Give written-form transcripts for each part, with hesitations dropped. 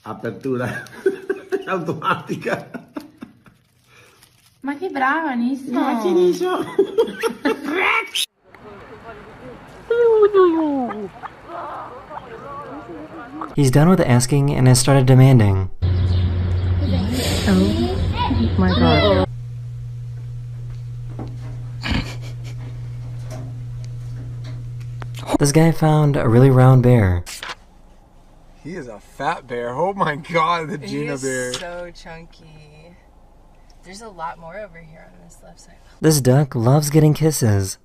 Apertura automática. Ma che brava, Nisso! He's done with asking and has started demanding. Oh my god. This guy found a really round bear. He is a fat bear. Oh my god, the Gina bear. He's so chunky. There's a lot more over here on this left side. This duck loves getting kisses.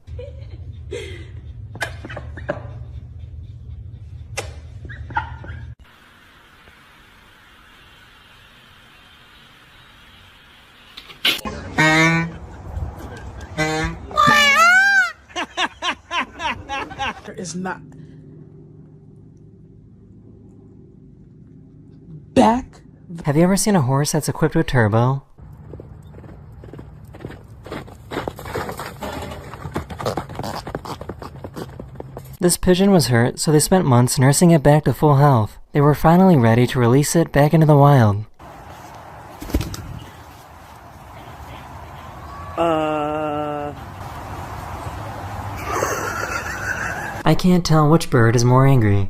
Is not back. Have you ever seen a horse that's equipped with turbo? This pigeon was hurt, so they spent months nursing it back to full health. They were finally ready to release it back into the wild. I can't tell which bird is more angry.